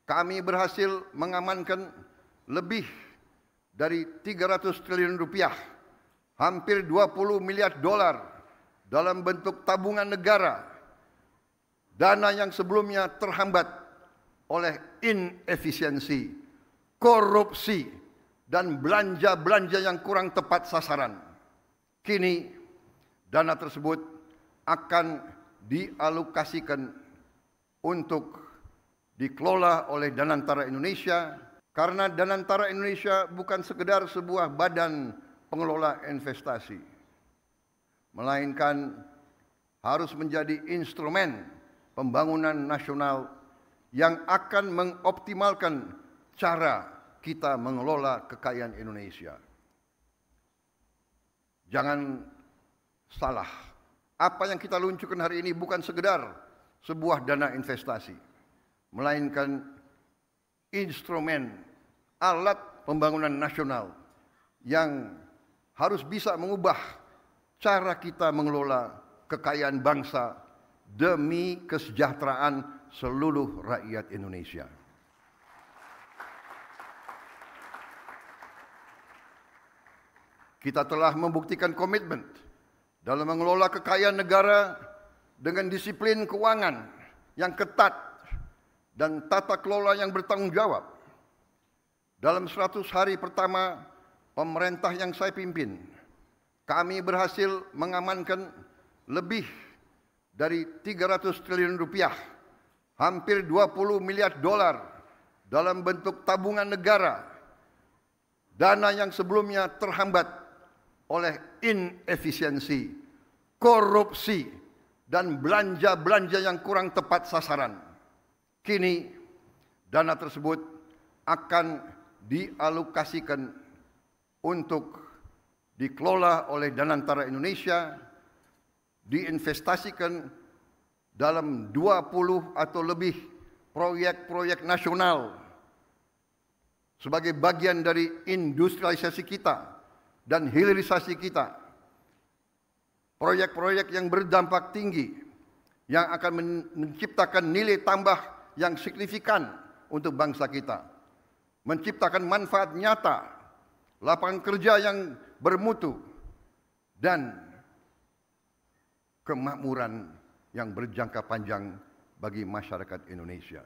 kami berhasil mengamankan lebih dari 300 triliun rupiah, hampir 20 miliar dolar dalam bentuk tabungan negara, dana yang sebelumnya terhambat oleh inefisiensi, korupsi, dan belanja-belanja yang kurang tepat sasaran. Kini dana tersebut akan dialokasikan untuk dikelola oleh Danantara Indonesia, karena Danantara Indonesia bukan sekedar sebuah badan pengelola investasi, melainkan harus menjadi instrumen pembangunan nasional yang akan mengoptimalkan cara kita mengelola kekayaan Indonesia. Jangan salah, apa yang kita luncurkan hari ini bukan sekedar sebuah dana investasi, melainkan instrumen alat pembangunan nasional yang harus bisa mengubah cara kita mengelola kekayaan bangsa demi kesejahteraan seluruh rakyat Indonesia. Kita telah membuktikan komitmen dalam mengelola kekayaan negara dengan disiplin keuangan yang ketat dan tata kelola yang bertanggung jawab. Dalam 100 hari pertama pemerintah yang saya pimpin, kami berhasil mengamankan lebih dari 300 triliun rupiah, hampir 20 miliar dolar dalam bentuk tabungan negara, dana yang sebelumnya terhambat oleh inefisiensi, korupsi, dan belanja-belanja yang kurang tepat sasaran. Kini dana tersebut akan dialokasikan untuk dikelola oleh Danantara Indonesia, diinvestasikan dalam 20 atau lebih proyek-proyek nasional sebagai bagian dari industrialisasi kita dan hilirisasi kita. Proyek-proyek yang berdampak tinggi yang akan menciptakan nilai tambah yang signifikan untuk bangsa kita, menciptakan manfaat nyata, lapangan kerja yang bermutu, dan kemakmuran yang berjangka panjang bagi masyarakat Indonesia.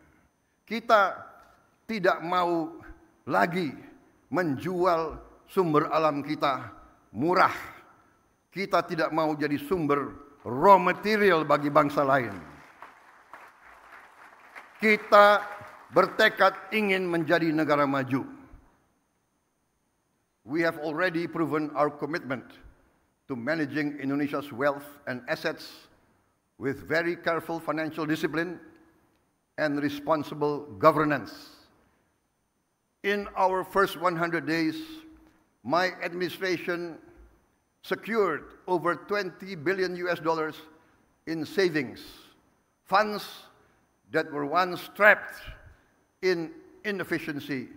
Kita tidak mau lagi menjual sumber alam kita murah. Kita tidak mau jadi sumber raw material bagi bangsa lain. Kita bertekad ingin menjadi negara maju. We have already proven our commitment to managing Indonesia's wealth and assets with very careful financial discipline and responsible governance. In our first 100 days, my administration secured over $20 billion in savings, funds that were once trapped in inefficiency,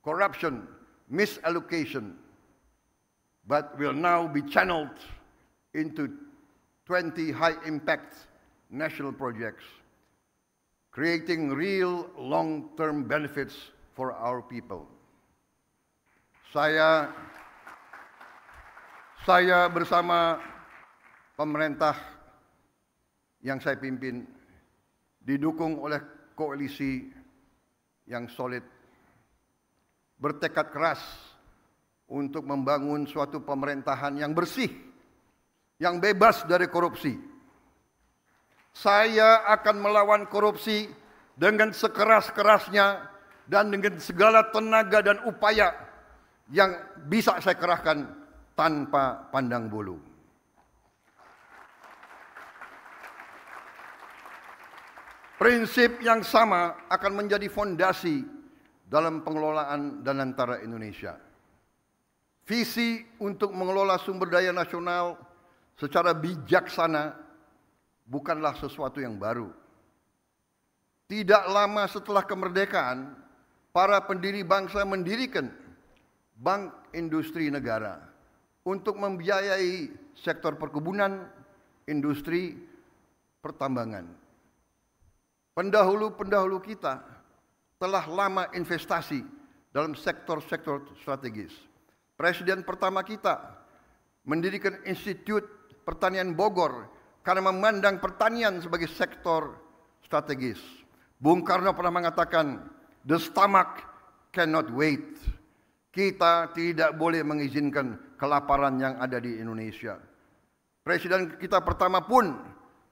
corruption, misallocation, but will now be channeled into 20 high-impact national projects, creating real long-term benefits for our people. Saya bersama pemerintah yang saya pimpin didukung oleh koalisi yang solid, bertekad keras untuk membangun suatu pemerintahan yang bersih, yang bebas dari korupsi. Saya akan melawan korupsi dengan sekeras-kerasnya dan dengan segala tenaga dan upaya yang bisa saya kerahkan tanpa pandang bulu. Prinsip yang sama akan menjadi fondasi dalam pengelolaan Danantara Indonesia. Visi untuk mengelola sumber daya nasional secara bijaksana bukanlah sesuatu yang baru. Tidak lama setelah kemerdekaan, para pendiri bangsa mendirikan Bank Industri Negara untuk membiayai sektor perkebunan, industri, pertambangan. Pendahulu-pendahulu kita telah lama investasi dalam sektor-sektor strategis. Presiden pertama kita mendirikan Institut Pertanian Bogor karena memandang pertanian sebagai sektor strategis. Bung Karno pernah mengatakan, "The stomach cannot wait." Kita tidak boleh mengizinkan kelaparan yang ada di Indonesia. Presiden kita pertama pun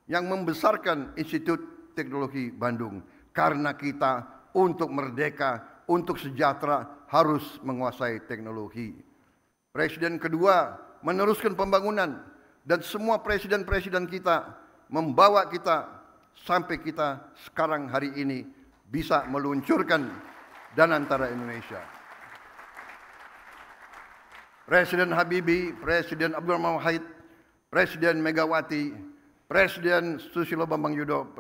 yang membesarkan Institut Teknologi Bandung karena kita untuk merdeka, untuk sejahtera harus menguasai teknologi. Presiden kedua meneruskan pembangunan dan semua presiden-presiden kita membawa kita sampai kita sekarang hari ini bisa meluncurkan Danantara Indonesia. Presiden Habibie, Presiden Abdurrahman Wahid, Presiden Megawati, Presiden Susilo Bambang Yudhoyono,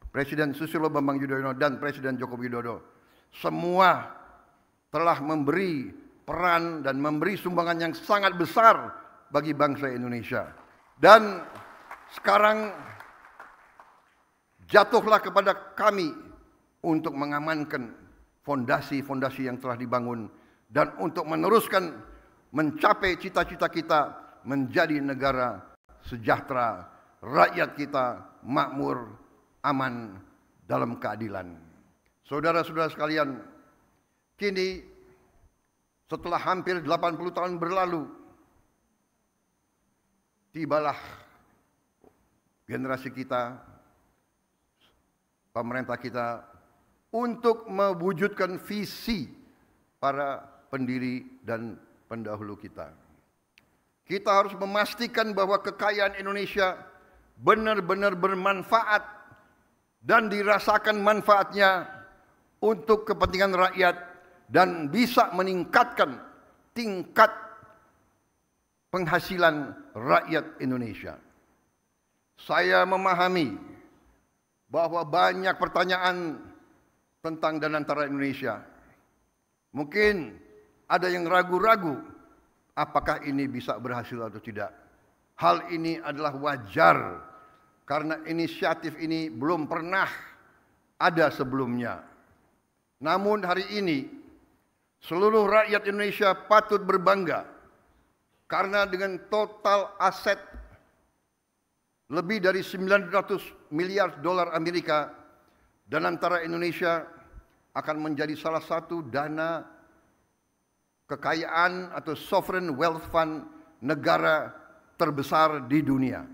Presiden Susilo Bambang Yudhoyono dan Presiden Joko Widodo semua telah memberi peran dan memberi sumbangan yang sangat besar bagi bangsa Indonesia. Dan sekarang jatuhlah kepada kami untuk mengamankan fondasi-fondasi yang telah dibangun dan untuk meneruskan mencapai cita-cita kita menjadi negara sejahtera, rakyat kita makmur, aman, dalam keadilan. Saudara-saudara sekalian, kini setelah hampir 80 tahun berlalu, tibalah generasi kita, pemerintah kita untuk mewujudkan visi para pendiri dan pendahulu kita. Kita harus memastikan bahwa kekayaan Indonesia benar-benar bermanfaat dan dirasakan manfaatnya untuk kepentingan rakyat dan bisa meningkatkan tingkat penghasilan rakyat Indonesia. Saya memahami bahwa banyak pertanyaan tentang Danantara Indonesia. Mungkin ada yang ragu-ragu apakah ini bisa berhasil atau tidak. Hal ini adalah wajar karena inisiatif ini belum pernah ada sebelumnya. Namun hari ini seluruh rakyat Indonesia patut berbangga karena dengan total aset lebih dari 900 miliar dolar Amerika, Danantara Indonesia akan menjadi salah satu dana kekayaan atau sovereign wealth fund negara terbesar di dunia.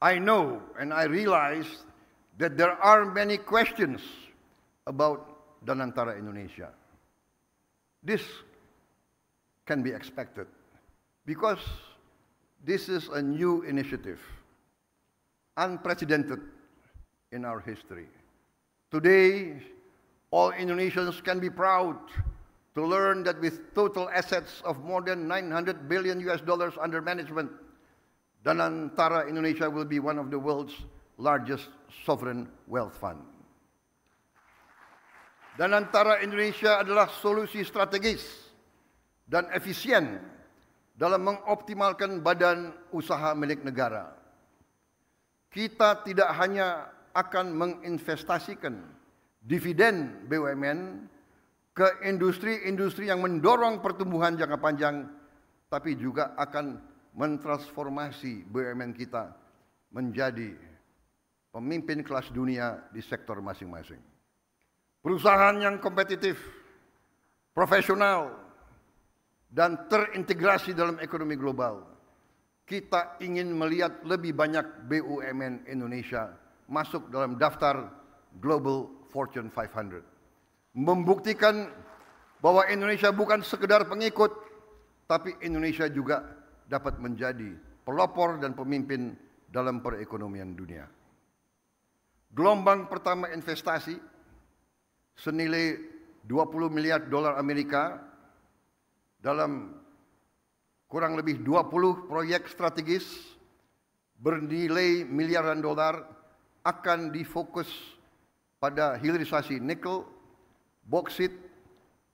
I know and I realize that there are many questions about Danantara Indonesia. This can be expected because this is a new initiative, unprecedented in our history. Today, all Indonesians can be proud to learn that with total assets of more than $900 billion under management, Danantara Indonesia will be one of the world's largest sovereign wealth fund. Danantara Indonesia adalah solusi strategis dan efisien dalam mengoptimalkan badan usaha milik negara. Kita tidak hanya akan menginvestasikan dividen BUMN ke industri-industri yang mendorong pertumbuhan jangka panjang, tapi juga akan mentransformasi BUMN kita menjadi pemimpin kelas dunia di sektor masing-masing. Perusahaan yang kompetitif, profesional, dan terintegrasi dalam ekonomi global. Kita ingin melihat lebih banyak BUMN Indonesia masuk dalam daftar Global Fortune 500. Membuktikan bahwa Indonesia bukan sekedar pengikut, tapi Indonesia juga dapat menjadi pelopor dan pemimpin dalam perekonomian dunia. Gelombang pertama investasi senilai 20 miliar dolar Amerika dalam kurang lebih 20 proyek strategis bernilai miliaran dolar akan difokus pada hilirisasi nikel, boksit,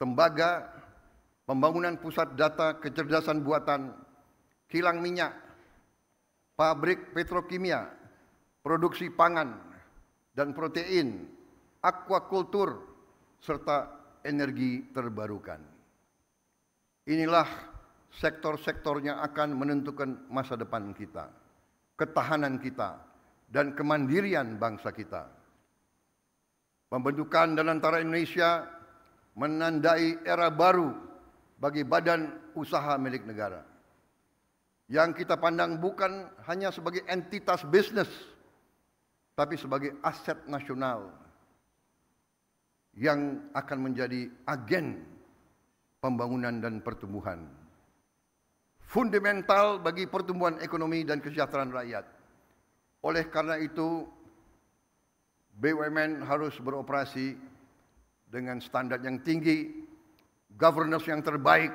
tembaga, pembangunan pusat data kecerdasan buatan, kilang minyak, pabrik petrokimia, produksi pangan dan protein, aquakultur, serta energi terbarukan. Inilah sektor-sektor yang akan menentukan masa depan kita, ketahanan kita, dan kemandirian bangsa kita. Pembentukan dan antara Indonesia menandai era baru bagi badan usaha milik negara, yang kita pandang bukan hanya sebagai entitas bisnis, tapi sebagai aset nasional yang akan menjadi agen pembangunan dan pertumbuhan, fundamental bagi pertumbuhan ekonomi dan kesejahteraan rakyat. Oleh karena itu, BUMN harus beroperasi dengan standar yang tinggi, governance yang terbaik.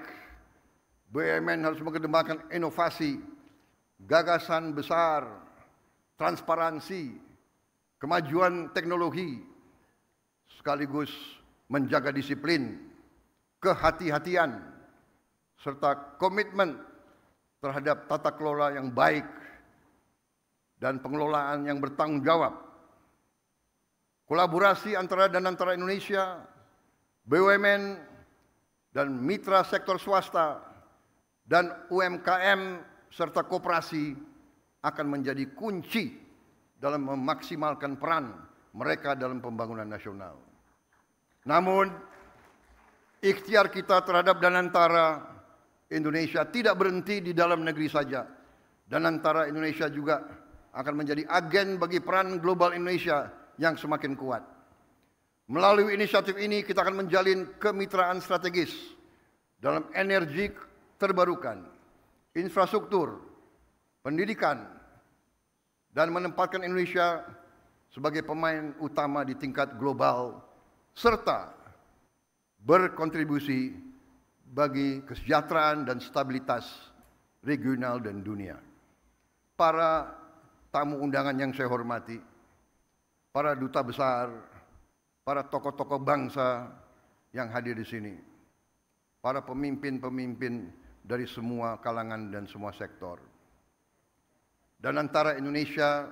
BUMN harus mengedepankan inovasi, gagasan besar, transparansi, kemajuan teknologi, sekaligus menjaga disiplin, kehati-hatian, serta komitmen terhadap tata kelola yang baik dan pengelolaan yang bertanggung jawab. Kolaborasi antara Indonesia, BUMN, dan mitra sektor swasta, dan UMKM serta koperasi akan menjadi kunci dalam memaksimalkan peran mereka dalam pembangunan nasional. Namun, ikhtiar kita terhadap Danantara Indonesia tidak berhenti di dalam negeri saja. Danantara Indonesia juga akan menjadi agen bagi peran global Indonesia yang semakin kuat. Melalui inisiatif ini kita akan menjalin kemitraan strategis dalam energi terbarukan, infrastruktur, pendidikan, dan menempatkan Indonesia sebagai pemain utama di tingkat global, serta berkontribusi bagi kesejahteraan dan stabilitas regional dan dunia. Para tamu undangan yang saya hormati, para duta besar, para tokoh-tokoh bangsa yang hadir di sini, para pemimpin-pemimpin dari semua kalangan dan semua sektor. Danantara Indonesia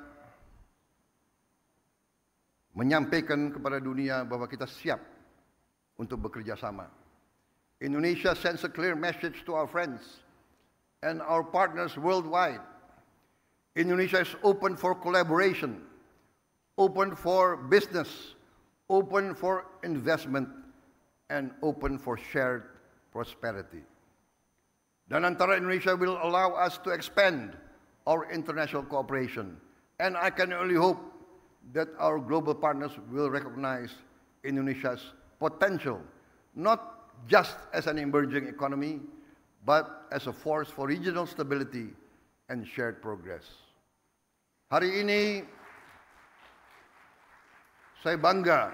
menyampaikan kepada dunia bahwa kita siap untuk bekerja sama. Indonesia sends a clear message to our friends and our partners worldwide. Indonesia is open for collaboration, open for business, open for investment, and open for shared prosperity. Danantara Indonesia will allow us to expand our international cooperation, and I can only hope that our global partners will recognize Indonesia's potential, not just as an emerging economy, but as a force for regional stability and shared progress. Hari ini saya bangga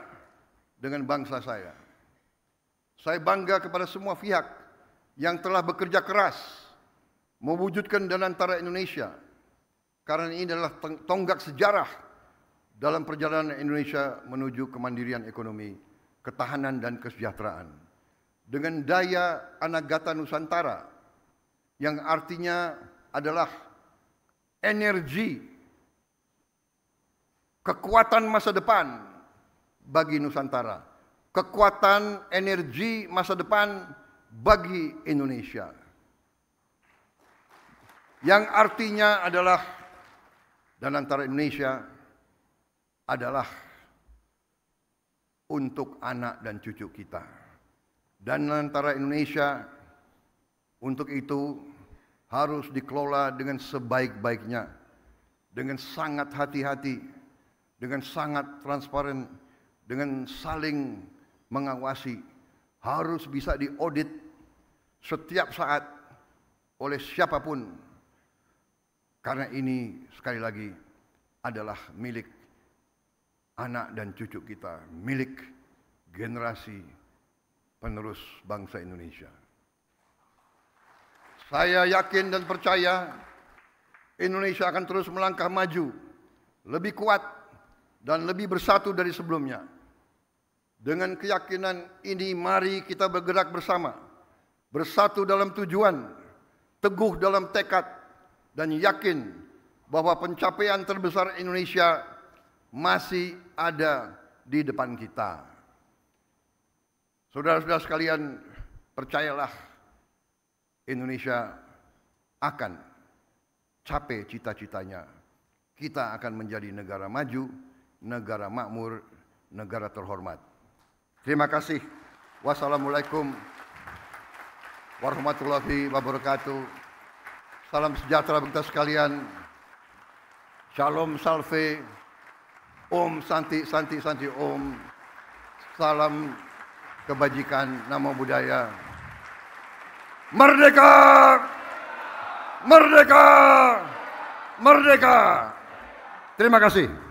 dengan bangsa saya. Saya bangga kepada semua pihak yang telah bekerja keras mewujudkan Danantara Indonesia, karena ini adalah tonggak sejarah dalam perjalanan Indonesia menuju kemandirian ekonomi, ketahanan dan kesejahteraan. Dengan daya Anagata Nusantara yang artinya adalah energi, kekuatan masa depan bagi Nusantara, kekuatan energi masa depan bagi Indonesia. Yang artinya adalah Danantara Indonesia adalah untuk anak dan cucu kita. Danantara Indonesia untuk itu harus dikelola dengan sebaik-baiknya, dengan sangat hati-hati, dengan sangat transparan, dengan saling mengawasi, harus bisa diaudit setiap saat oleh siapapun, karena ini sekali lagi adalah milik anak dan cucu kita, milik generasi penerus bangsa Indonesia. Saya yakin dan percaya Indonesia akan terus melangkah maju, lebih kuat dan lebih bersatu dari sebelumnya. Dengan keyakinan ini, mari kita bergerak bersama, bersatu dalam tujuan, teguh dalam tekad, dan yakin bahwa pencapaian terbesar Indonesia masih ada di depan kita. Saudara-saudara sekalian, percayalah, Indonesia akan capai cita-citanya. Kita akan menjadi negara maju, negara makmur, negara terhormat. Terima kasih. Wassalamualaikum warahmatullahi wabarakatuh. Salam sejahtera bagi kita sekalian. Shalom salve. Om Santi Santi Santi Om. Salam kebajikan, namo buddhaya. Merdeka! Merdeka! Merdeka! Terima kasih.